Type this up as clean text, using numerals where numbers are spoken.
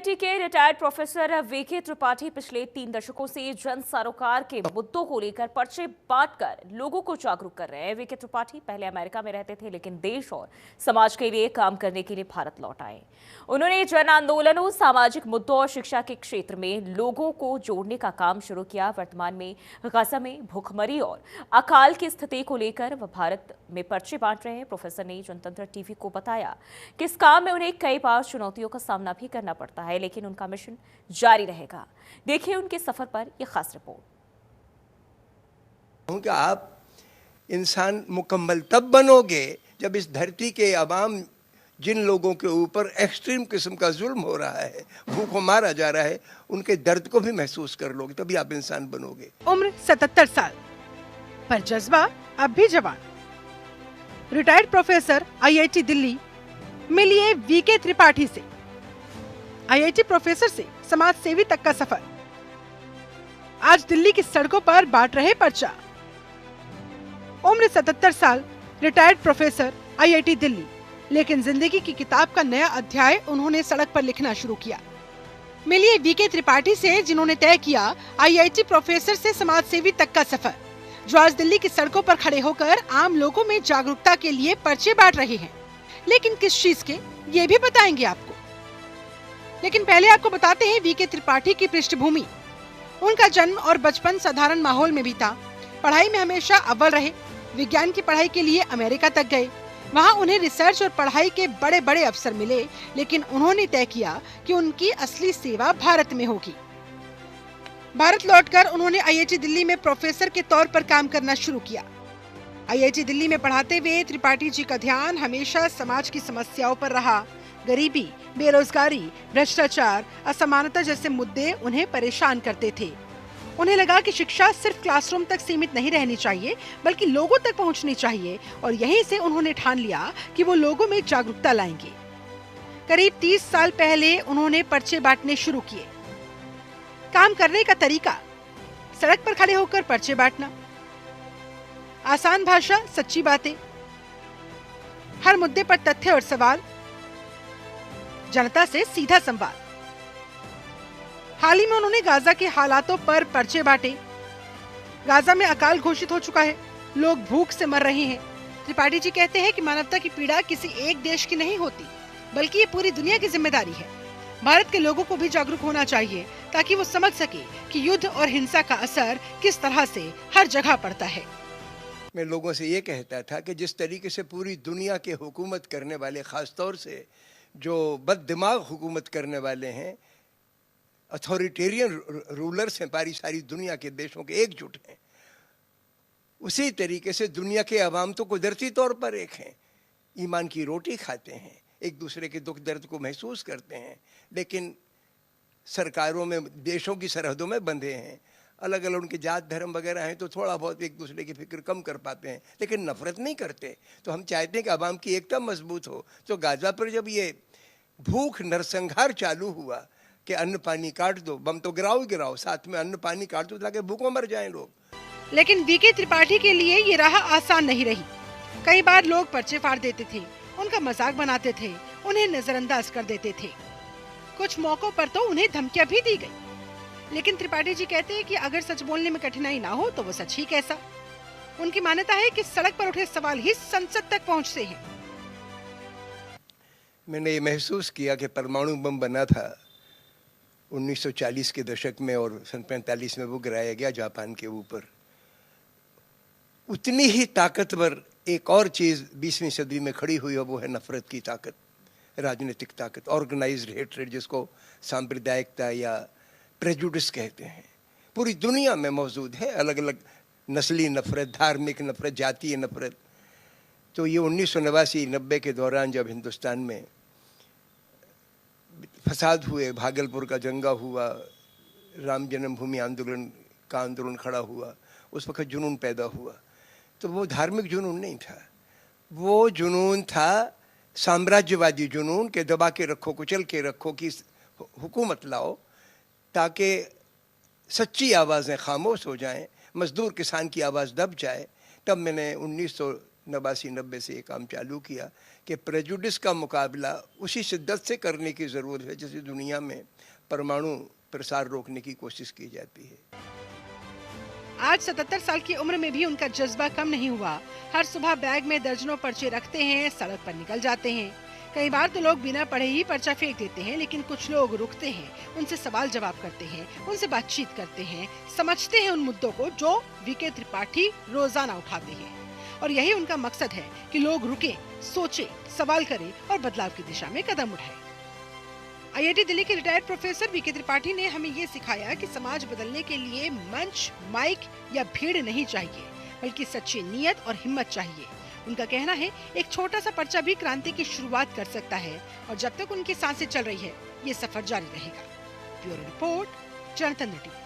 IIT के retired professor VK Tripathi पिछले 3 दशकों से जन सरोकार के मुद्दों को लेकर पर्चे बांटकर लोगों को जागरूक कर रहे हैं। वीके त्रिपाठी पहले अमेरिका में रहते थे, लेकिन देश और समाज के लिए काम करने के लिए भारत लौट आए। उन्होंने जन आंदोलनों, सामाजिक मुद्दों और शिक्षा के क्षेत्र में लोगों को जोड़ने का काम शुरू किया। वर्तमान में गाजा में भूखमरी और अकाल की स्थिति को लेकर वह भारत में पर्चे बांट रहे हैं। प्रोफेसर ने जनतंत्र टीवी को बताया कि इस काम में उन्हें कई बार चुनौतियों का सामना भी करना पड़ता है, लेकिन उनका मिशन जारी रहेगा। देखिए उनके सफर पर यह खास रिपोर्ट। कि आप इंसान मुकम्मल तब बनोगे जब इस धरती के अवाम, जिन लोगों के ऊपर एक्सट्रीम किस्म का जुल्म हो रहा है, भूखों मारा जा रहा है, उनके दर्द को भी महसूस कर लोगे, तभी आप इंसान बनोगे। उम्र 77 साल, पर जज्बा अब भी जवान। रिटायर्ड प्रोफेसर आईआईटी दिल्ली, मिलिए वीके त्रिपाठी से। आईआईटी प्रोफेसर से समाज सेवी तक का सफर। आज दिल्ली की सड़कों पर बांट रहे पर्चा। उम्र 77 साल, रिटायर्ड प्रोफेसर आईआईटी दिल्ली, लेकिन जिंदगी की किताब का नया अध्याय उन्होंने सड़क पर लिखना शुरू किया। मिलिए वीके त्रिपाठी से, जिन्होंने तय किया आईआईटी प्रोफेसर से समाज सेवी तक का सफर, जो आज दिल्ली की सड़कों पर खड़े होकर आम लोगों में जागरूकता के लिए पर्चे बांट रहे हैं। लेकिन किस चीज के, ये भी बताएंगे आपको। लेकिन पहले आपको बताते हैं वीके त्रिपाठी की पृष्ठभूमि। उनका जन्म और बचपन साधारण माहौल में बीता। पढ़ाई में हमेशा अव्वल रहे। विज्ञान की पढ़ाई के लिए अमेरिका तक गए। वहां उन्हें रिसर्च और पढ़ाई के बड़े बड़े अवसर मिले, लेकिन उन्होंने तय किया कि उनकी असली सेवा भारत में होगी। भारत लौटकर उन्होंने आईआईटी दिल्ली में प्रोफेसर के तौर पर काम करना शुरू किया। आईआईटी दिल्ली में पढ़ाते हुए त्रिपाठी जी का ध्यान हमेशा समाज की समस्याओं पर रहा। गरीबी, बेरोजगारी, भ्रष्टाचार, असमानता जैसे मुद्दे उन्हें परेशान करते थे। उन्हें लगा कि शिक्षा सिर्फ क्लासरूम तक सीमित नहीं रहनी चाहिए, बल्कि लोगों तक पहुंचनी चाहिए, और यहीं से उन्होंने ठान लिया कि वो लोगों में जागरूकता लाएंगे। करीब 30 साल पहले उन्होंने पर्चे बांटने शुरू किए। काम करने का तरीका, सड़क पर खड़े होकर पर्चे बांटना, आसान भाषा, सच्ची बातें, हर मुद्दे पर तथ्य और सवाल, जनता से सीधा संवाद। हाल ही में उन्होंने गाजा के हालातों पर पर्चे बांटे। गाजा में अकाल घोषित हो चुका है, लोग भूख से मर रहे हैं। त्रिपाठी जी कहते हैं कि मानवता की पीड़ा किसी एक देश की नहीं होती, बल्कि ये पूरी दुनिया की जिम्मेदारी है। भारत के लोगों को भी जागरूक होना चाहिए, ताकि वो समझ सके कि युद्ध और हिंसा का असर किस तरह से हर जगह पड़ता है। मैं लोगों से ये कहता था कि जिस तरीके से पूरी दुनिया के हुकूमत करने वाले, खासतौर से जो बददिमाग हुकूमत करने वाले हैं, अथॉरिटेरियन रूलर्स हैं, सारी दुनिया के देशों के एकजुट हैं, उसी तरीके से दुनिया के अवाम तो कुदरती तौर पर एक हैं, ईमान की रोटी खाते हैं, एक दूसरे के दुख दर्द को महसूस करते हैं, लेकिन सरकारों में, देशों की सरहदों में बंधे हैं। अलग अलग उनके जात धर्म वगैरह हैं, तो थोड़ा बहुत एक दूसरे की फिक्र कम कर पाते हैं, लेकिन नफरत नहीं करते। तो हम चाहते हैं कि अवाम की एकता मजबूत हो। तो गाजा पर जब ये भूख नरसंहार चालू हुआ कि अन्न पानी काट दो, बम तो गिराओ, साथ में अन्न पानी काट दो ताकि भूखों मर जाएं लोग। लेकिन वीके त्रिपाठी के लिए ये राह आसान नहीं रही। कई बार लोग पर्चे फाड़ देते थे, उनका मजाक बनाते थे, उन्हें नजरअंदाज कर देते थे। कुछ मौकों पर तो उन्हें धमकियां भी दी गई। लेकिन त्रिपाठी जी कहते हैं कि अगर सच बोलने में कठिनाई ना हो तो वो सच ही कैसा। उनकी मान्यता है कि सड़क पर उठे सवाल ही संसद तक पहुंचते हैं। मैंने ये महसूस किया कि परमाणु बम बना था 1940 के दशक में, और सन 45 में वो गिराया गया जापान के ऊपर। उतनी ही ताकतवर एक और चीज़ 20वीं सदी में खड़ी हुई है, वो है नफरत की ताकत, राजनीतिक ताकत, ऑर्गेनाइज्ड हेट्रेड, जिसको सांप्रदायिकता या प्रेजुडिस कहते हैं। पूरी दुनिया में मौजूद है, अलग अलग नस्ली नफरत, धार्मिक नफरत, जातीय नफरत। तो ये 1989-90 के दौरान जब हिंदुस्तान में फसाद हुए, भागलपुर का दंगा हुआ, राम जन्मभूमि आंदोलन खड़ा हुआ, उस वक्त जुनून पैदा हुआ। तो वो धार्मिक जुनून नहीं था, वो जुनून था साम्राज्यवादी जुनून के दबा के रखो, कुचल के रखो, कि हुकूमत लाओ ताकि सच्ची आवाज़ें खामोश हो जाएं, मजदूर किसान की आवाज़ दब जाए। तब मैंने 89-90 से ये काम चालू किया कि प्रेजुडिस का मुकाबला उसी शिद्दत से करने की ज़रूरत है जैसे दुनिया में परमाणु प्रसार रोकने की कोशिश की जाती है। आज 77 साल की उम्र में भी उनका जज्बा कम नहीं हुआ। हर सुबह बैग में दर्जनों पर्चे रखते हैं, सड़क पर निकल जाते हैं। कई बार तो लोग बिना पढ़े ही पर्चा फेंक देते हैं, लेकिन कुछ लोग रुकते हैं, उनसे सवाल जवाब करते हैं, उनसे बातचीत करते हैं, समझते हैं उन मुद्दों को जो वीके त्रिपाठी रोजाना उठाते हैं। और यही उनका मकसद है कि लोग रुके, सोचे, सवाल करें और बदलाव की दिशा में कदम उठाएं। आईआईटी दिल्ली के रिटायर्ड प्रोफेसर वीके त्रिपाठी ने हमें ये सिखाया कि समाज बदलने के लिए मंच, माइक या भीड़ नहीं चाहिए, बल्कि सच्ची नीयत और हिम्मत चाहिए। उनका कहना है एक छोटा सा पर्चा भी क्रांति की शुरुआत कर सकता है और जब तक उनकी सांसें चल रही है ये सफर जारी रहेगा। ब्यूरो रिपोर्ट, जनतंत्र टीवी।